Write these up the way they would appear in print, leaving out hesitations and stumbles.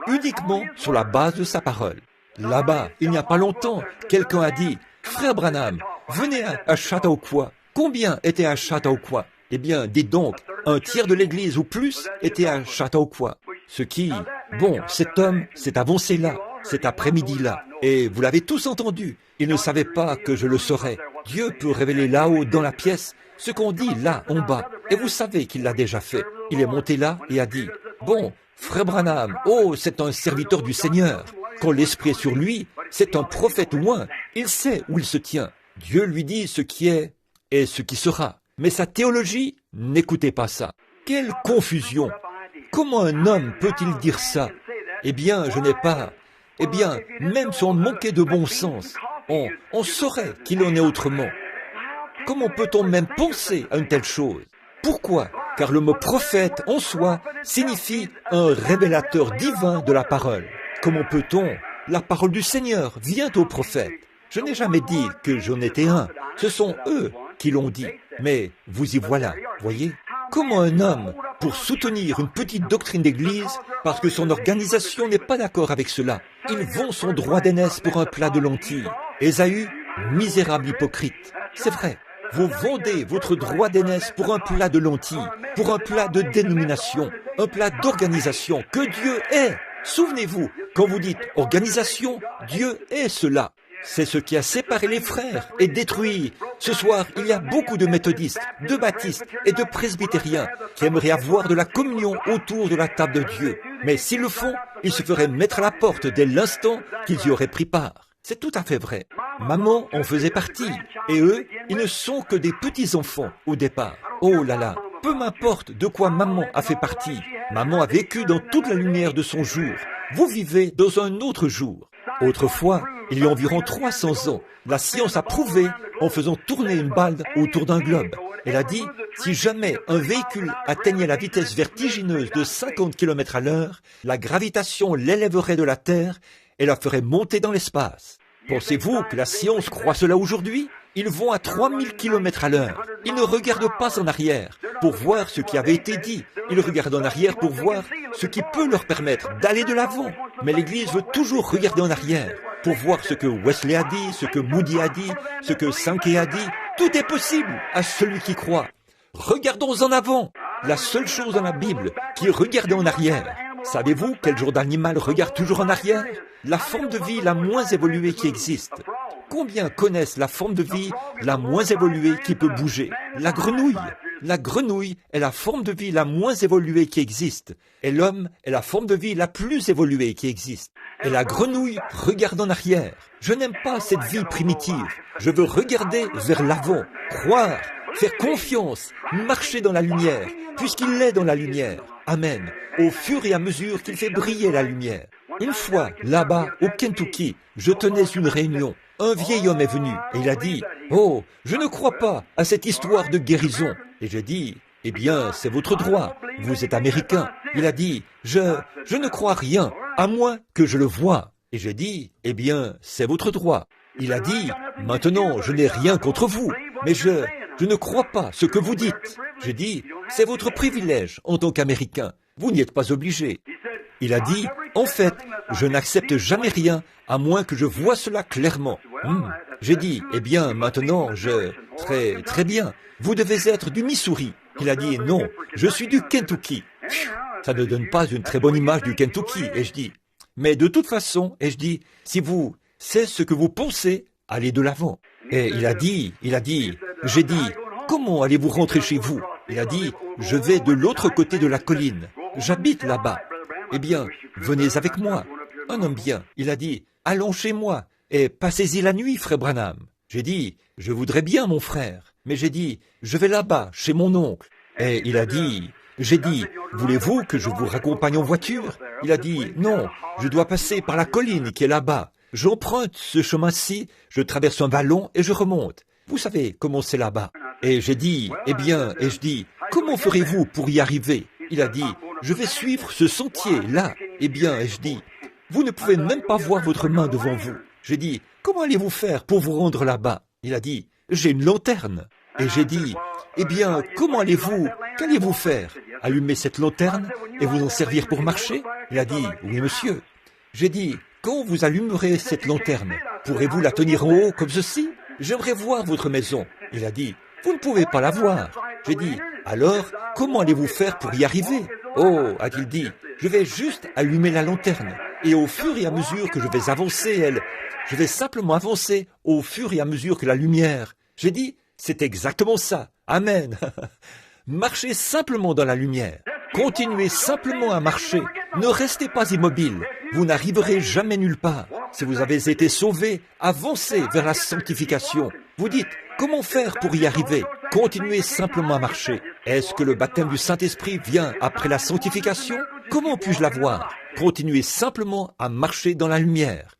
uniquement sur la base de sa parole. Là-bas, il n'y a pas longtemps, quelqu'un a dit « Frère Branham, venez à Chautauqua. Combien étaient à Chautauqua ?» Eh bien, dites donc, un tiers de l'église ou plus était à Chautauqua. Ce qui, bon, cet homme s'est avancé là, cet après-midi-là, et vous l'avez tous entendu. Il ne savait pas que je le saurais. Dieu peut révéler là-haut dans la pièce ce qu'on dit là en bas, et vous savez qu'il l'a déjà fait. Il est monté là et a dit « Bon, Frère Branham, oh, c'est un serviteur du Seigneur. Quand l'Esprit est sur lui, c'est un prophète loin. Il sait où il se tient. Dieu lui dit ce qui est et ce qui sera. Mais sa théologie, n'écoutez pas ça. Quelle confusion! Comment un homme peut-il dire ça? Eh bien, je n'ai pas... Eh bien, même si on manquait de bon sens, on saurait qu'il en est autrement. Comment peut-on même penser à une telle chose? Pourquoi? Car le mot prophète en soi signifie un révélateur divin de la parole. Comment peut-on? La parole du Seigneur vient au prophète. Je n'ai jamais dit que j'en étais un. Ce sont eux qui l'ont dit. Mais vous y voilà, voyez? Comment un homme, pour soutenir une petite doctrine d'église, parce que son organisation n'est pas d'accord avec cela, il vend son droit d'aînesse pour un plat de lentilles. Ésaü, misérable hypocrite. C'est vrai. Vous vendez votre droit d'aînesse pour un plat de lentilles, pour un plat de dénomination, un plat d'organisation que Dieu est. Souvenez-vous, quand vous dites organisation, Dieu est cela. C'est ce qui a séparé les frères et détruit. Ce soir, il y a beaucoup de méthodistes, de baptistes et de presbytériens qui aimeraient avoir de la communion autour de la table de Dieu. Mais s'ils le font, ils se feraient mettre à la porte dès l'instant qu'ils y auraient pris part. C'est tout à fait vrai. Maman en faisait partie. Et eux, ils ne sont que des petits-enfants au départ. Oh là là, peu m'importe de quoi maman a fait partie. Maman a vécu dans toute la lumière de son jour. Vous vivez dans un autre jour. Autrefois, il y a environ 300 ans, la science a prouvé en faisant tourner une balle autour d'un globe. Elle a dit, si jamais un véhicule atteignait la vitesse vertigineuse de 50 km à l'heure, la gravitation l'élèverait de la Terre et la ferait monter dans l'espace. Pensez-vous que la science croit cela aujourd'hui? Ils vont à 3000 km à l'heure. Ils ne regardent pas en arrière pour voir ce qui avait été dit. Ils regardent en arrière pour voir ce qui peut leur permettre d'aller de l'avant. Mais l'Église veut toujours regarder en arrière pour voir ce que Wesley a dit, ce que Moody a dit, ce que Sankey a dit. Tout est possible à celui qui croit. Regardons en avant. La seule chose dans la Bible qui est regarder en arrière. Savez-vous quel genre d'animal regarde toujours en arrière? La forme de vie la moins évoluée qui existe. Combien connaissent la forme de vie la moins évoluée qui peut bouger? La grenouille. La grenouille est la forme de vie la moins évoluée qui existe. Et l'homme est la forme de vie la plus évoluée qui existe. Et la grenouille regarde en arrière. Je n'aime pas cette vie primitive. Je veux regarder vers l'avant, croire, faire confiance, marcher dans la lumière, puisqu'il est dans la lumière. Amen. Au fur et à mesure qu'il fait briller la lumière. Une fois, là-bas, au Kentucky, je tenais une réunion. Un vieil homme est venu et il a dit « Oh, je ne crois pas à cette histoire de guérison. » Et j'ai dit « Eh bien, c'est votre droit. Vous êtes américain. » Il a dit « Je ne crois rien, à moins que je le voie. » Et j'ai dit « Eh bien, c'est votre droit. » Il a dit « Maintenant, je n'ai rien contre vous, mais je ne crois pas ce que vous dites. » J'ai dit « C'est votre privilège en tant qu'Américain. Vous n'y êtes pas obligé. » Il a dit « En fait, je n'accepte jamais rien à moins que je vois cela clairement. » J'ai dit « Eh bien, maintenant, Très bien. Vous devez être du Missouri. » Il a dit « Non, je suis du Kentucky. » Ça ne donne pas une très bonne image du Kentucky. Et je dis « Mais de toute façon, et je dis, si vous, c'est ce que vous pensez, allez de l'avant. » Et il a dit, j'ai dit « Comment allez-vous rentrer chez vous ?» Il a dit « Je vais de l'autre côté de la colline. J'habite là-bas. » Eh bien, venez avec moi. Un homme bien, il a dit, allons chez moi et passez-y la nuit, frère Branham. J'ai dit, je voudrais bien, mon frère, mais j'ai dit, je vais là-bas, chez mon oncle. Et il a dit, j'ai dit, voulez-vous que je vous raccompagne en voiture? Il a dit, non, je dois passer par la colline qui est là-bas. J'emprunte ce chemin-ci, je traverse un vallon et je remonte. Vous savez comment c'est là-bas. Et j'ai dit, eh bien, et je dis, comment ferez-vous pour y arriver? Il a dit, je vais suivre ce sentier, là. Eh bien, et je dis, vous ne pouvez même pas voir votre main devant vous. J'ai dit, comment allez-vous faire pour vous rendre là-bas? Il a dit, j'ai une lanterne. Et j'ai dit, eh bien, qu'allez-vous faire? Allumer cette lanterne et vous en servir pour marcher? Il a dit, oui monsieur. J'ai dit, quand vous allumerez cette lanterne, pourrez-vous la tenir en haut comme ceci? J'aimerais voir votre maison. Il a dit, vous ne pouvez pas la voir. J'ai dit, alors, comment allez-vous faire pour y arriver? Oh, a-t-il dit, je vais juste allumer la lanterne. Et au fur et à mesure que je vais avancer, je vais simplement avancer au fur et à mesure que la lumière. J'ai dit, c'est exactement ça. Amen. Marchez simplement dans la lumière. Continuez simplement à marcher. Ne restez pas immobile. Vous n'arriverez jamais nulle part. Si vous avez été sauvé, avancez vers la sanctification. Vous dites, comment faire pour y arriver? Continuez simplement à marcher. Est-ce que le baptême du Saint-Esprit vient après la sanctification? Comment puis-je l'avoir? Continuez simplement à marcher dans la lumière.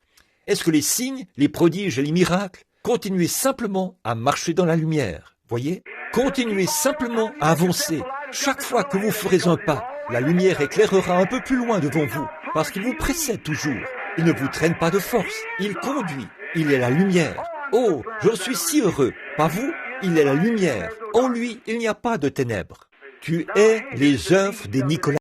Est-ce que les signes, les prodiges et les miracles? Continuez simplement à marcher dans la lumière. Voyez? Continuez simplement à avancer. Chaque fois que vous ferez un pas, la lumière éclairera un peu plus loin devant vous, parce qu'il vous précède toujours. Il ne vous traîne pas de force. Il conduit. Il est la lumière. Oh, j'en suis si heureux. Pas vous? Il est la lumière. En lui, il n'y a pas de ténèbres. Tu es les œuvres des Nicolas.